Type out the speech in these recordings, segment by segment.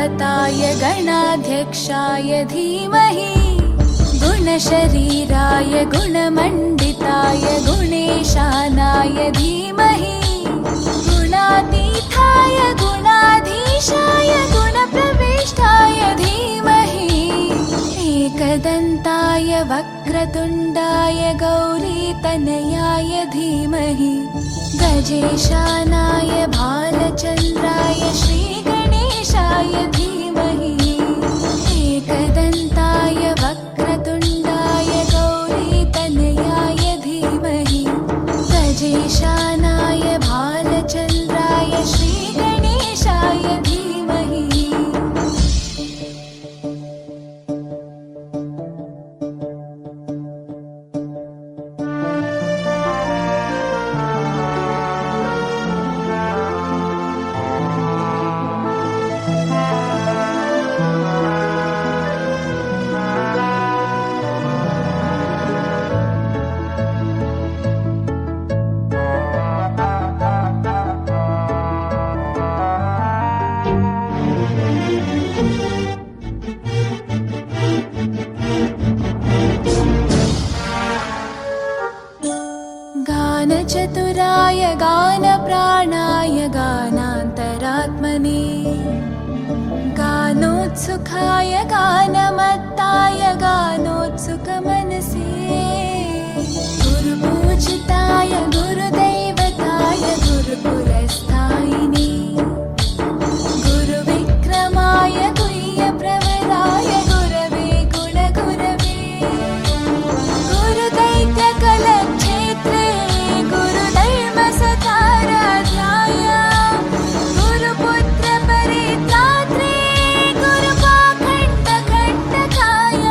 गुरुदेवताय गणाध्यक्षाय धीमहि गुणशरीराय गुणमण्डिताय गुणेशानाय धीमहि गुणातीताय गुणाधीशाय गुणप्रविष्टाय धीमहि एकदन्ताय वक्रतुण्डाय गौरीतनयाय धीमहि गजेशानाय भालचन्द्राय श्रीगणेशाय धीमहि एकदन्ताय वक्रतुण्डाय गौरीतनयाय धीमहि गजेशानाय भालचन्द्राय श्रीगणेशाय धीमहि गानचतुराय गानप्राणाय गानान्तरात्मने गानोत्सुकाय गानमत्ताय गानोत्सुकमनसे गुरुपूजिताय गुरुदैवताय गुरुकुलस्थायिने गुरुविक्रमाय गुह्यप्रवराय गुरवे गुणगुरवे गुरुदैत्यकलक्षेत्रे गुरुधर्मसखाराध्याय गुरुपुत्रपरित्रात्रे गुरुपाखण्डखण्डकाय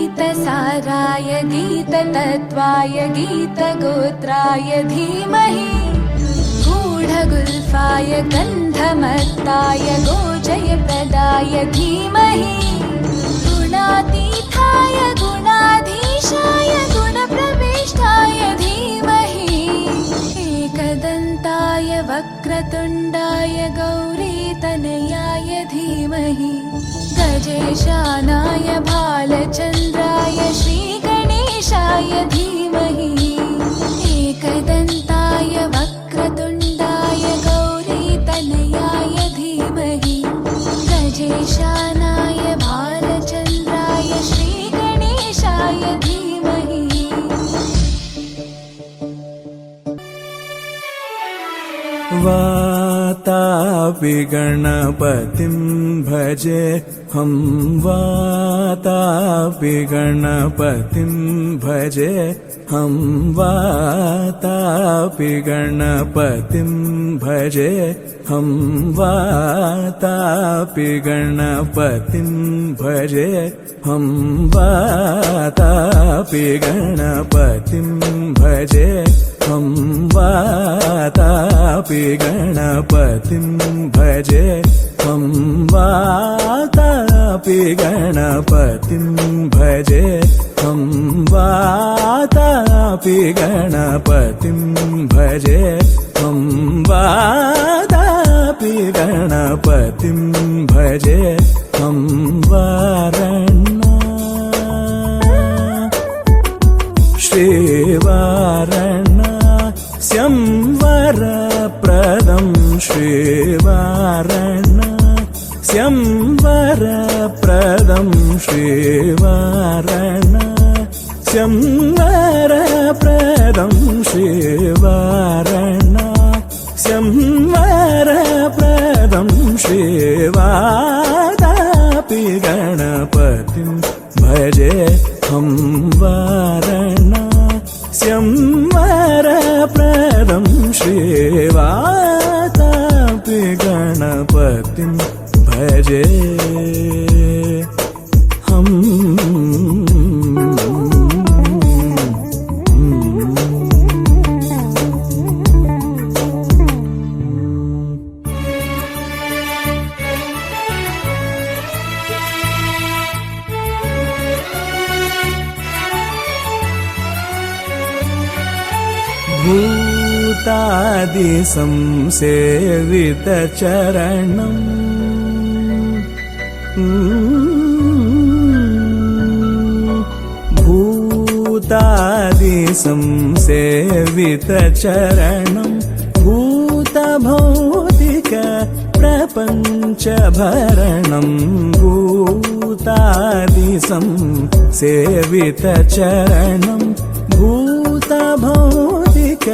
गीतसाराय गीततत्त्वाय गीतगोत्राय धीमहि गूढगुल्फाय गन्धमत्ताय गोजयप्रदाय धीमहि गुणातीताय गुणाधीशाय गुणप्रविष्टाय धीमहि एकदन्ताय वक्रतुण्डाय गौरीतनयाय धीमहि गजेशानाय भालचन्द्राय श्रीगणेशाय धीमहि एकदन्ताय वक्रतुण्डाय गौरीतनयाय धीमहि गजेशानाय भालचन्द्राय श्रीगणेशाय धीमहि वातापि गणपतिं भजे हम वातापि गणपतिं भजे हम वातापि गणपतिं भजे हम वातापि गणपतिं भजे हम वातापि गणपतिं भजे हम वातापि गणपतिं भजे हम वातापि गणपतिं भजे हम वातापि गणपतिं भजे हम वातापि गणपतिं भजे हम श्रीवाराणस्यं वरप्रदं श्रीवाराणस्यं वरप्रदं श्रीवाराणस्यं वरप्रदं श्रीवाराणस्यं वरप्रदं श्रीवातापि गणपतिं भजे हम वाराणस्यं वरप्रदं श्रीवातापि गणपतिं भजे हम भूतादि संसेवित चरणम् भूतादि संसेवित चरणम् भूतभौतिक प्रपञ्च भरणम् भूतादि संसेवित चरणम् भूतभौतिक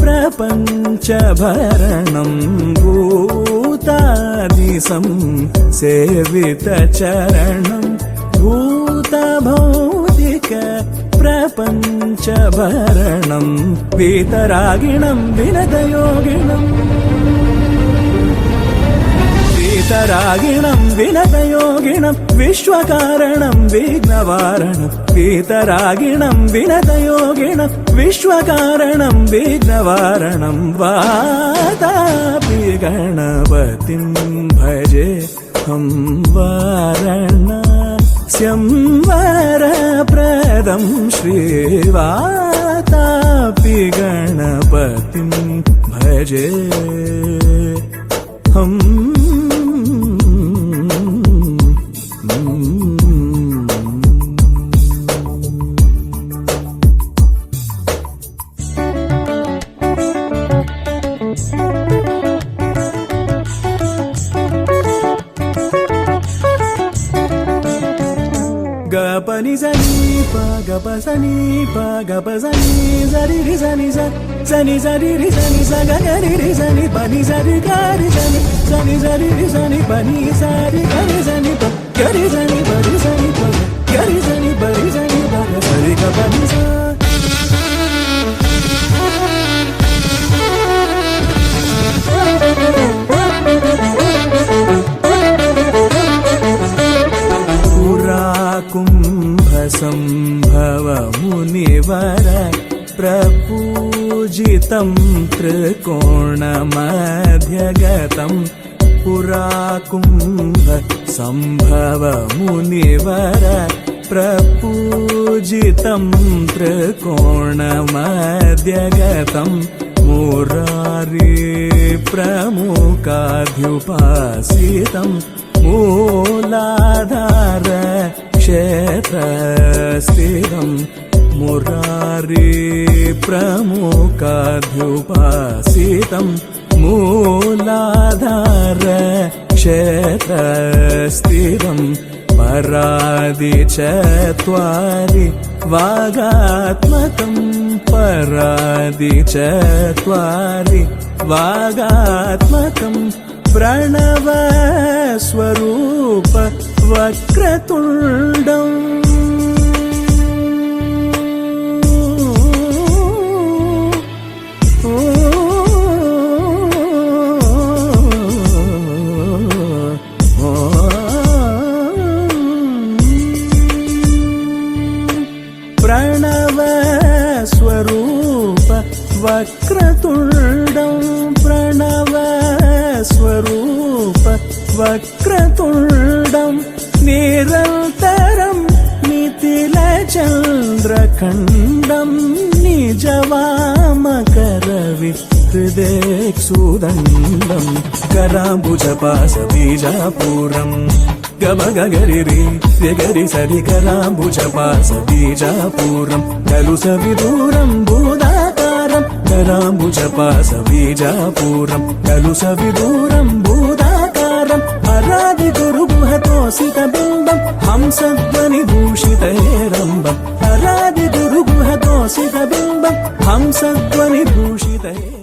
प्रपञ्च भरणम् भूतादि संसेवित चरणम् भूतभौतिक प्रपञ्च भरणम् वीतरागिणम् विनतयोगिनम् वीतरागिणम् विनतयोगिनम् विश्वकारणम् विघ्नवारणम् वीतरागिणम् विनतयोगिनम् विश्वकारणम् विघ्नवारणम् वातापि गणपतिम् भजे हम वाराणस्यं वरप्रदं श्रीवातापि गणपतिं भजे हम गपनि सनि प गप सनि प गप सनि सरि रि सनि सनि सरि रि सनि स ग रि रि सनि पनि सरि ग रि सनि सनि सरि रि सनि पनि सरि ग रि सनि प ग रि सनि प रि सनि प ग रि सनि प रि सनि प ग सरि ग पनि स कुम्भसम्भव मुनिवर प्रपूजितं त्रिकोणमध्यगतं पुरा कुम्भसम्भव मुनिवर प्रपूजितं त्रिकोणमध्यगतं मुरारी प्रमुखाध्युपासितं मूलाधार क्षेत्रस्थितं मुरारी प्रमुखाध्युपासितं मूलाधार क्षेत्रस्थितं परादि चत्वारि वागात्मकं परादि चत्वारि वागात्मकं प्रणव स्वरूप वक्रतुण्डम् प्रणव स्वरूप वक्रतुण्डम् प्रणव स्वरूप वक्रतुण्डम् निरन्तरं नितिलचन्द्रखण्डं निजवामकरविहृदेक्षुदण्डं कराम्बुजपाशबीजापूरम् गमगगरिरि गरि सरि कराम्बुजपाशबीजापूरं खलु सविदूरं भूदाकारं कराम्बुजपाशबीजापूरं खलु सविदूरं भूदाकारम् अरादि गुरुगुहतोषितबिम्बं हंसध्वनिभूषितैरम्बम् अरादि गुरुगुहतोषितबिम्बं हंसध्वनिभूषितैरम्बम्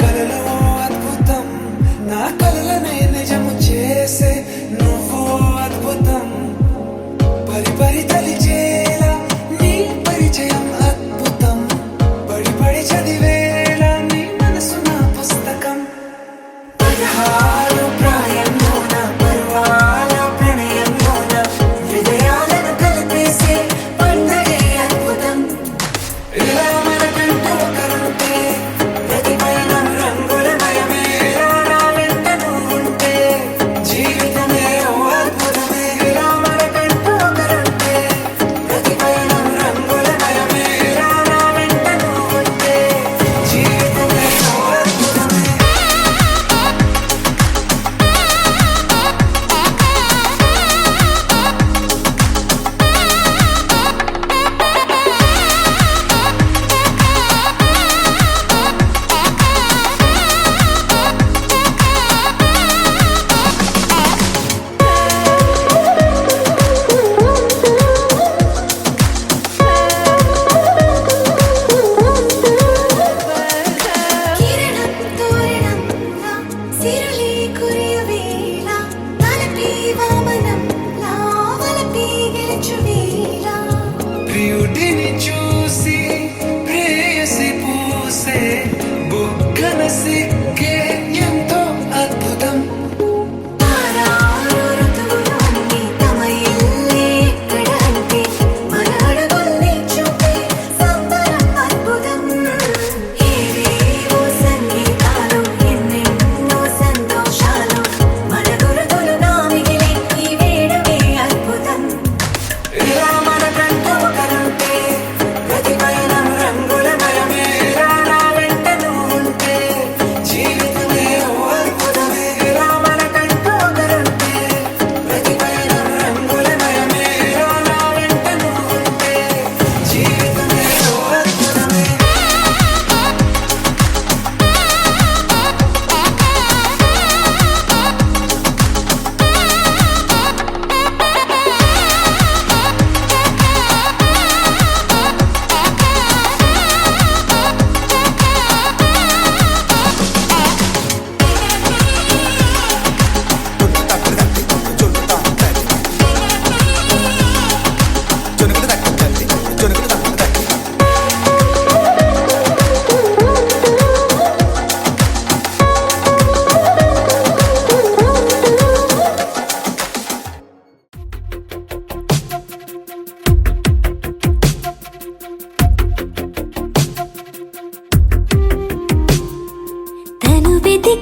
కలలో అద్భుతం నా కలలనే నిజము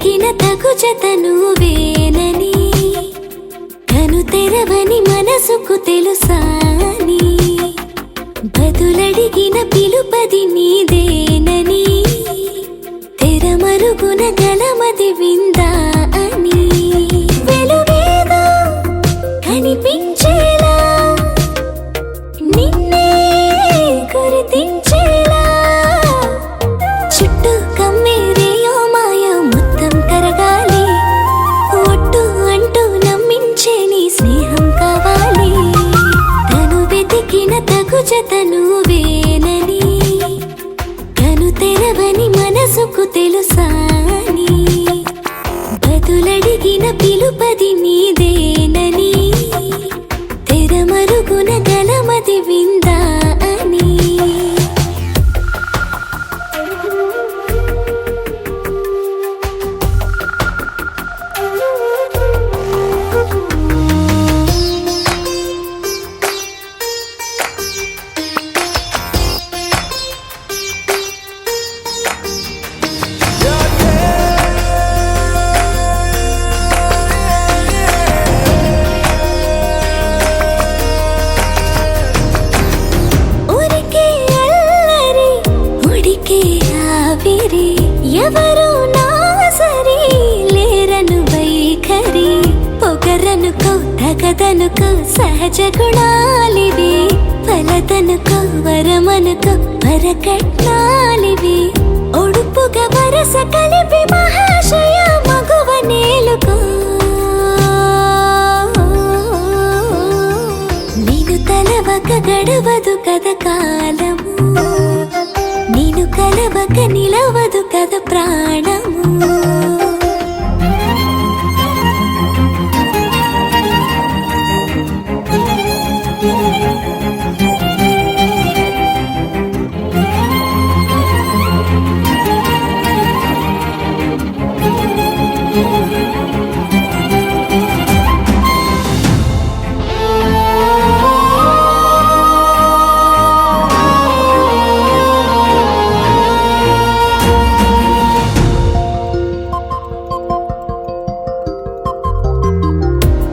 వెతికిన తగు జత నువ్వేనని కను తెరవని మనసుకు తెలుసాని బదులడిగిన పిలుపది నీదేనని తెరమరుగున గలమది విందా అని వెలుగేదో కనిపించేలా నిన్నే గుర్తించేలా చుట్టూ కమ్మేరేయో మాయ మొత్తం కరగాలి ఒట్టు అంటూ నమ్మించే నీ స్నేహం కావాలి తను వెతికిన తగు జత నువ్వేనని కను తెరవని మనసుకు తెలుసాని బదులడిగిన పిలుపది నీదేనని తెరమరుగున గలమది విందా అని ఊరికే అల్లరి ఉడికే ఆవిరి ఎవరు నా సరి లేరను వైఖరి పొగరనుకో తగదనుకో సహజ గుణాలివి ఫలదనుకో వరమనుకో వరకట్నాలివి ఒడుపుగా వరస కలిపి మహాశయ మగువ నేలుకో నీను తలవక గడవదు కద కాలము నీను కలవక నిలవదు కద ప్రాణము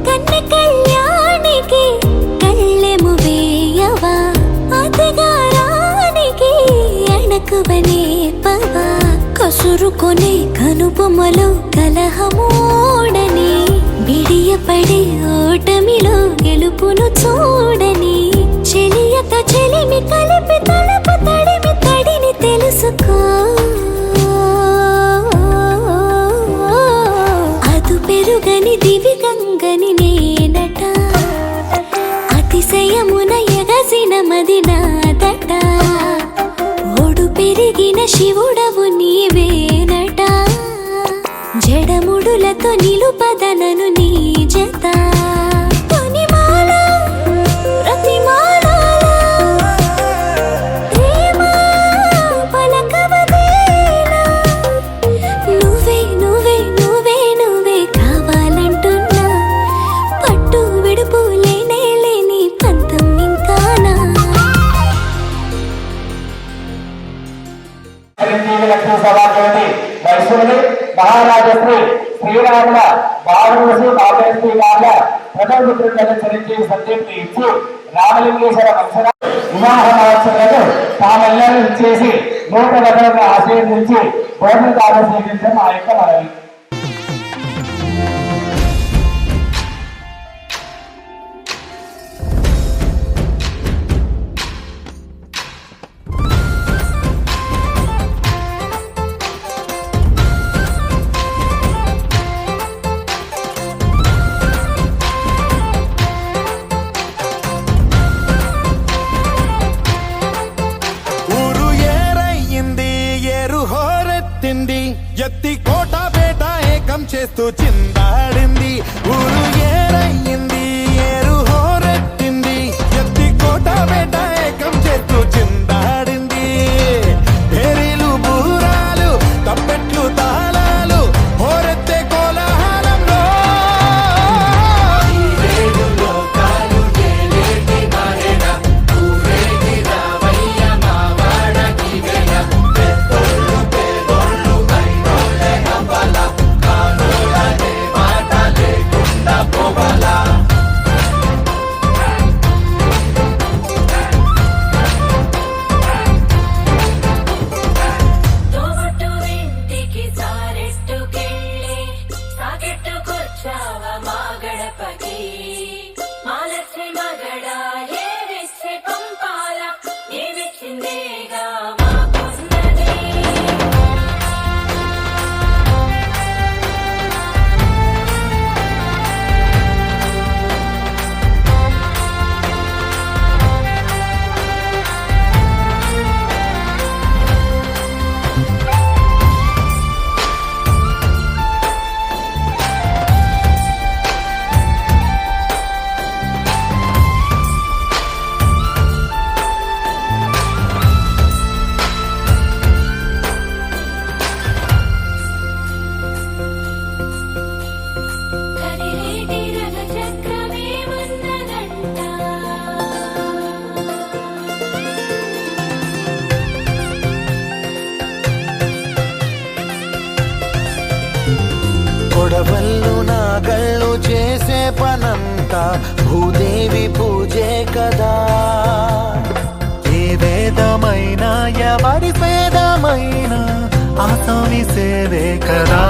కన్న కళ్యాణికి కళ్ళెము వేయవా అతగారానికి అణకువనే పవా కసురుకొనే కనుబొమ్మలో కలహమూడని బిడియపడే ఓటమిలో గెలుపును చూడని చెలియత చెలిమి కలిపి తలపు తడిమి తడిని తెలుసుకో అదు పెరుగని దివి గంగని నేనట అతిశయమున ఎగసిన మది నాదట ఒడు పెరిగిన శివుడవు నీవేనట జడముడులతో నిలుపదనను నీ జత తొనిమాల ప్రతిమాలాల ప్రేమ పలకవదేలా నువ్వే నువ్వే నువ్వే నువ్వే కావాలంటున్నా పట్టు విడుపు లేనే లేని పంతం ఇంకానా లక్ష్మీ సభాపతి వైశ్వరుడు మహారాజశ్రీ శ్రీరాముల బాలరుసు కాపేశ్వరి వాళ్ళ ప్రథమ పుత్రులను చరించి సంతృప్తి ఇచ్చి రామలింగేశ్వర వంశన వివాహ మహోత్సవాలను తామెల్లరూ ఇచ్చేసి నూతనంగా ఆశీర్వదించి భోజన దానం స్వీకరించడం మా యొక్క మనవి. ఎత్తి కోట బేట ఏకం చేస్తూ చిందాడింది ఊరు ఏరయ్యింది ఏరు హోరెత్తింది ఎత్తి కోట బేట ఏకం చేస్తూ చిందాడింది పేరీలు బూరాలు తప్పెట్లు తాళాలు హోరెత్తే కోలాహలంలో పగవల్లు నా కళ్ళు చేసే పనంతా భూదేవి పూజే కదా. ఏ వేదమైనా ఎవరి పేదమైనా ఆసామి సేవే కదా.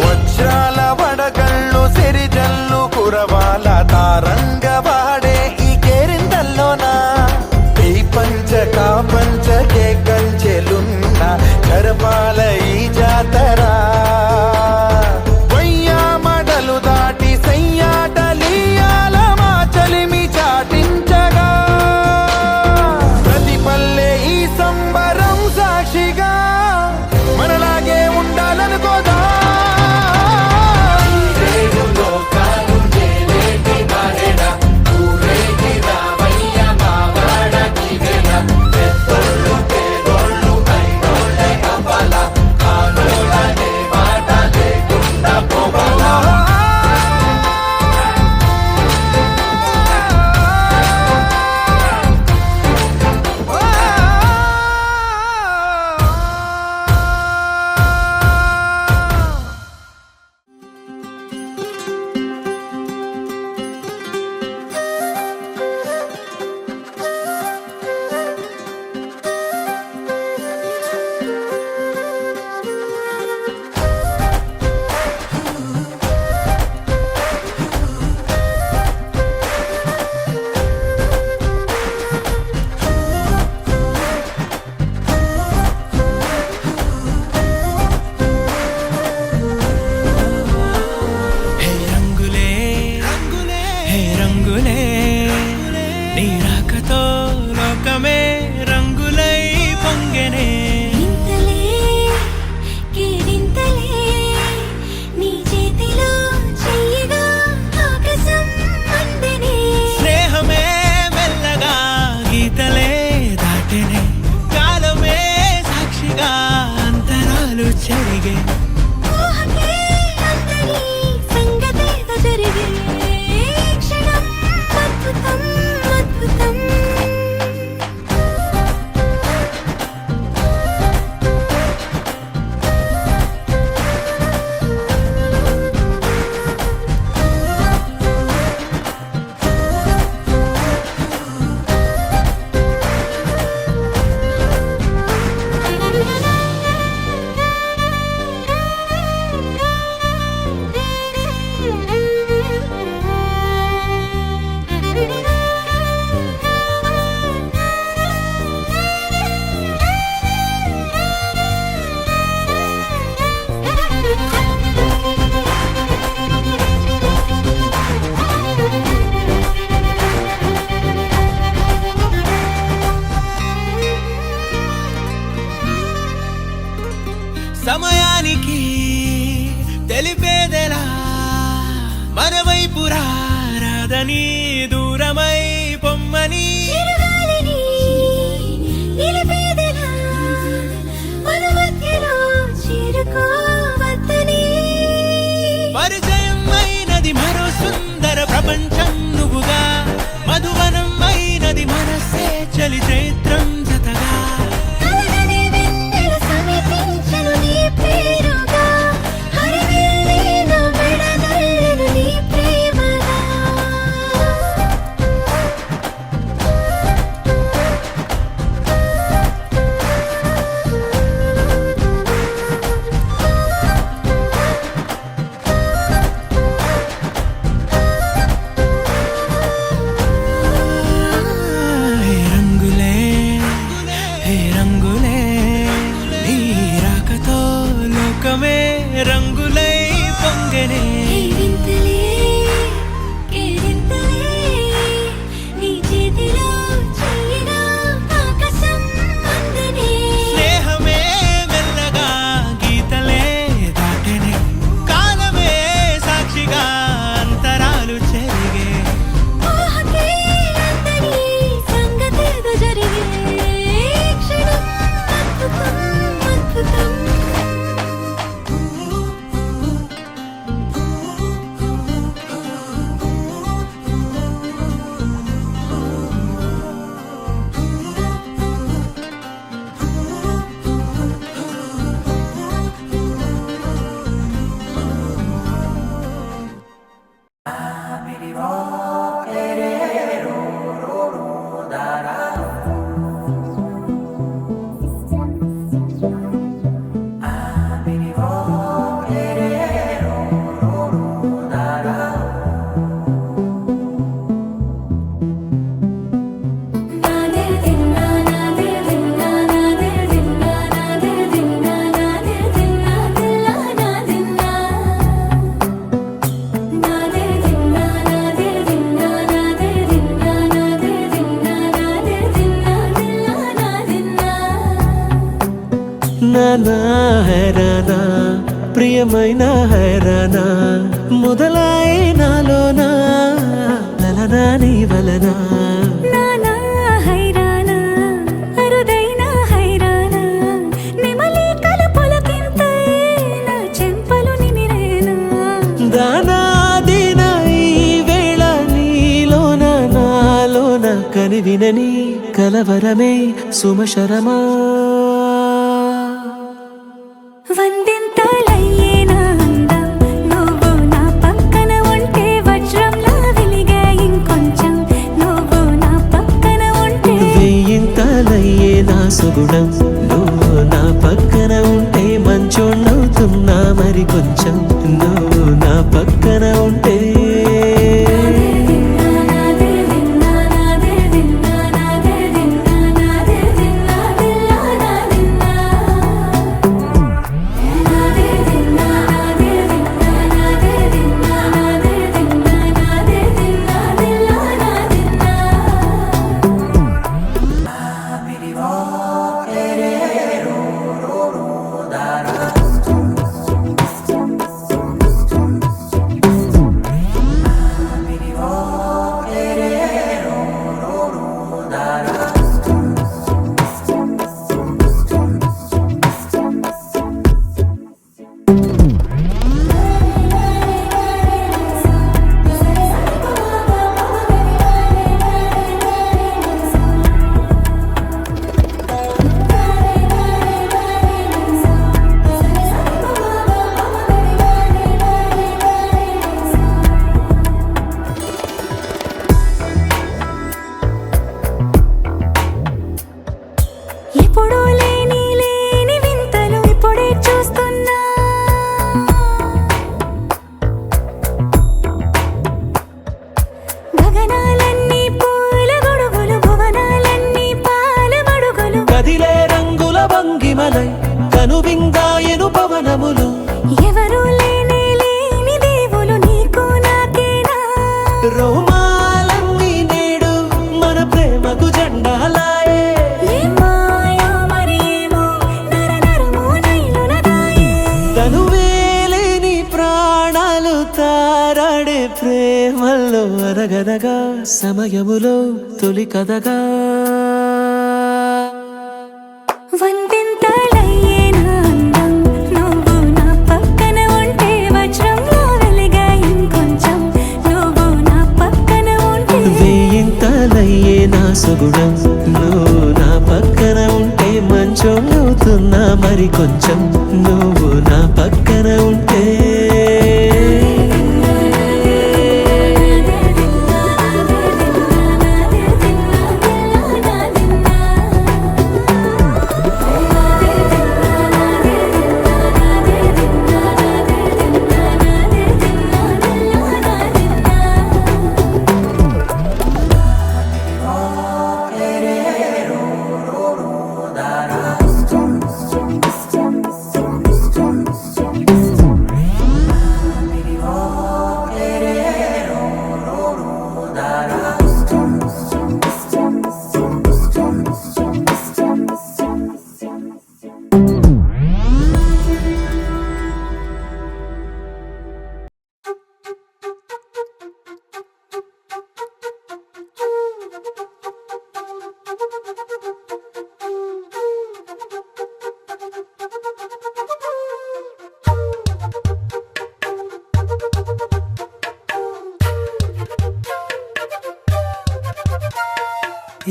వజ్రాల వడగళ్ళు సిరిజల్లు కురవాల తారంగ వాడే ఈ కేరింతల్లోనా. ఈ పంచకా పంచకే కంచెలున్న గర్భాల ఈ జాతర. వయ్యామడలు దాటి సయ్యాటలీయాల మా చలిమి చాటించగా. ప్రతి పల్లె ఈ సంబరం సాక్షిగా మనలాగే ఉండాలనుకోదా. సమయానికి తెలిపేదెలా మన వైపు రాదని దూరమై పొమ్మని పరిచయం అయినది మరో సుందర ప్రపంచం నువ్వుగా మధువనం అయినది మనసే చలి చైత్రం జతగా నా హైరానా ప్రియమైన హైరానా మొదలాయి నాలోనా లలనా నీ వలనా నానా హైరానా అరుదైన హైరానా నెమలి కలుపులకింతై నా చెంపలు నిమిరేనా దానాదిన ఈ వేళ నీలోన నాలోన కనివినని కలవరమే సుమశరమా వందింతలయ్యేనా అందం నువ్వు నా పక్కన ఉంటే వజ్రంలా వెలిగే ఇంకొంచెం నువ్వు నా పక్కన ఉంటే వెయ్యింతలయ్యే నా సుగుణం నువ్వు నా పక్కన ఉంటే మంచోణ్ణవుతున్నా మరి కొంచెం నువ్వు నా పక్కన ఉంటే ఎప్పుడూ లేని వింతలు ఇప్పుడే చూస్తున్నా గగనాలన్నీ పూల గొడుగులు భువనాలన్నీ పాల మడుగులు కదిలే రంగుల భంగిమలై కనువిందాయను పవనములు ఎవరూ లేని దేవులు నీకు నాకేనా రోమాలన్నీ నేడు మన ప్రేమకు జెండాలాయే ఏ మాయో మరి ఏమో నరనరమో నైలున దాయే తనువేలేని ప్రాణాలు తారాడే ప్రేమల్లో అనగనగా సమయములో తొలి కథగా వందింతలయ్యేనా అందం నువ్వు నా పక్కన ఉంటే వజ్రంలా వెలిగే ఇంకొంచెం నువ్వు నా పక్కన ఉంటే వెయ్యింతలయ్యే నా సుగుణం నువ్వు నా పక్కన ఉంటే మంచోణ్ణవుతున్నా మరి కొంచెం నువ్వు నా పక్కన ఉంటే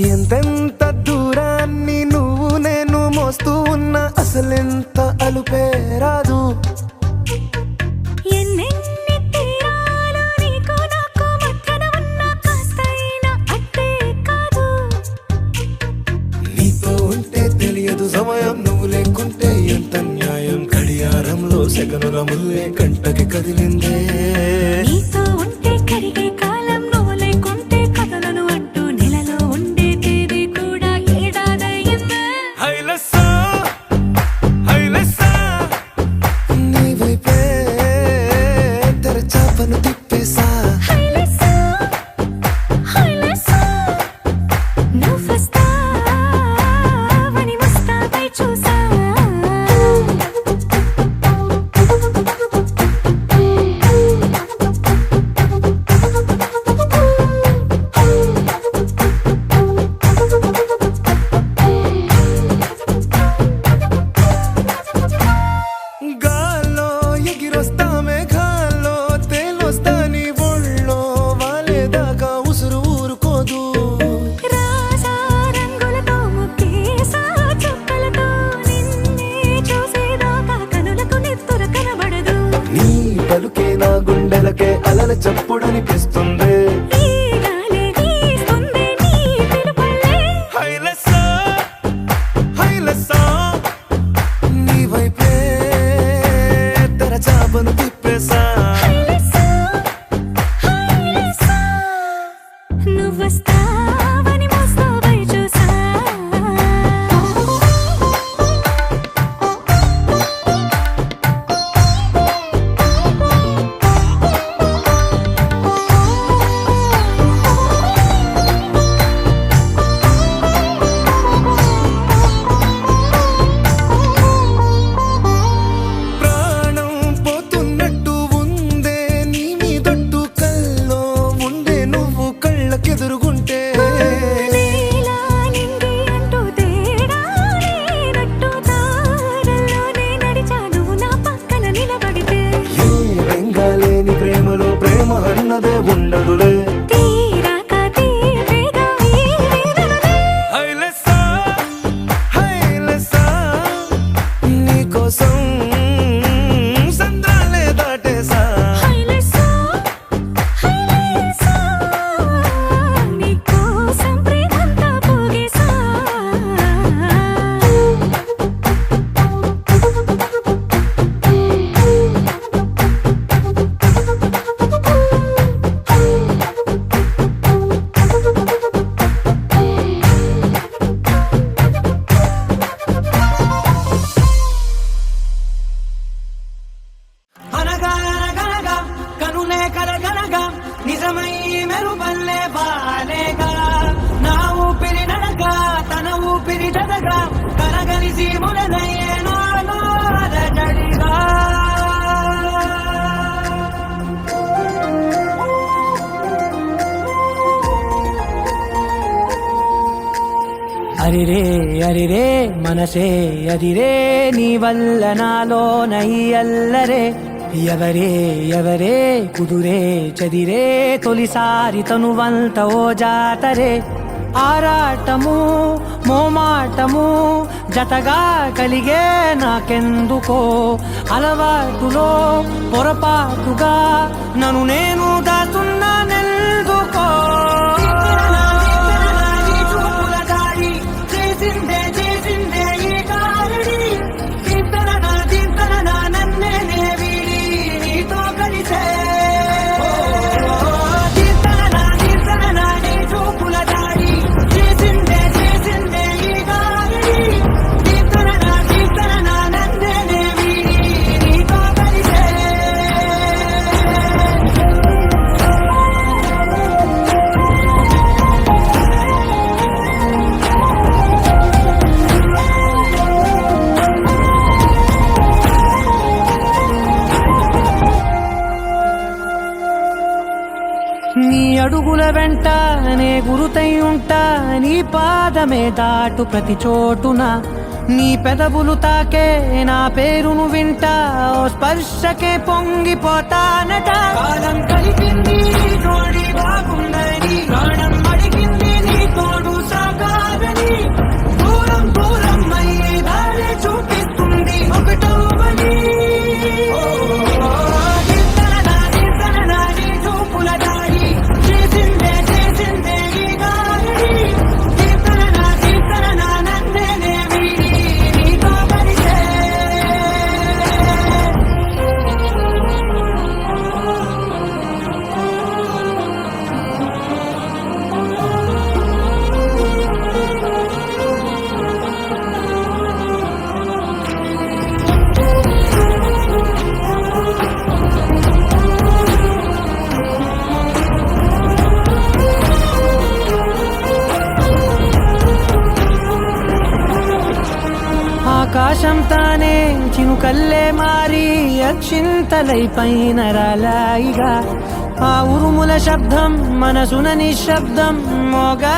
ఎంతెంత దూరాన్ని నువ్వు నేను మోస్తూ ఉన్నా అసలెంత అలుపే రాదు ఎన్నెన్ని తీరాలు నీకు నాకు మధ్యన ఉన్న కాస్తైనా అట్టే కాదు నీతో ఉంటే తెలియదు సమయం నువ్వు లేకుంటే ఎంత న్యాయం గడియారంలో సెకనుల ముల్లే కంటకి కదిలిందే నీతో ఉంటే కరిగే కాలం నువ్వు లేకుంటే కథలను అంటూ నెలలో ఉండే తేదీ కూడా ఏడాదయ్యిందే హైలెస్సా హైలెస్సా నీ వైపే తెరచాపను తిప్పేసా హైలెస్సా హైలెస్సా నువ్వు వస్తావని ముస్తాబై చూసా వస్తావని మోస్తావై చూసా ప్రాణం పోతున్నట్టు ఉందే నీ మీదొట్టు కల్లో ఉండే నువ్వు కళ్ళకెదురుగుంటే నీలా నింగి అంటూ తేడా లేనట్టు దారుల్లోనే నడిచాను నా పక్కన నిలబడితే ఏ బెంగాలేని ప్రేమలో ప్రేమ అన్నదే ఉండదులే తీరాక తీపిగా ఈ వేదనలే హైలెస్సా నీకోసం సంద్రాలే దాటేసా హైలెస్సా హైలెస్సా నీకోసం ప్రేమంతా పోగేసా అనగా కనులే కరగనగా నిజమై మెరుపల్లే బాలేగా నా ఊపిరి నడక తన ఊపిరి జతగా కనగలిసి మునదయ్యే నాలో అలజడిగా అరిరే మనసే అదిరే నీ వల్ల నాలో నయ్యల్లరే ఎవరే కుదురే చదిరే తొలిసారి తనువంత ఓ జాతరే ఆరాటము మోమాటము జతగా కలిగే నాకెందుకో అలవాటులో పొరపాటుగా నన్ను నేను దాచున్నానెందుకో చేసిందే ఈ కారడి చింతన నన్నే వీడి నీతో కలిసే చింతన నీ చూపుల దాడి చేసిందే ఈ కారడి చింతన నన్నే వీడి నీతో కలిసే నీ అడుగుల వెంట నే గురుతై ఉంటా నీ పాదమే దాటు ప్రతి చోటున నీ పెదవులు తాకే నా పేరును వింటా ఓ స్పర్శకే పొంగిపోతానట కాలం కలిపింది జోడి బాగుందని ప్రాణం అడిగింది నీ తోడు సాగాలని దూరం అయ్యే దారి చూపిస్తుంది ఒకటోవని నీ చూపుల దారి చేసిందే ఈ గాలి చింతన నన్నే వీడి నీతో కలిసే ఆకాశం తానే చినుకల్లే మారి అక్షింతలై పైన రాలాయిగా ఆ ఉరుముల శబ్దం మనసున నిశ్శబ్దం మోగా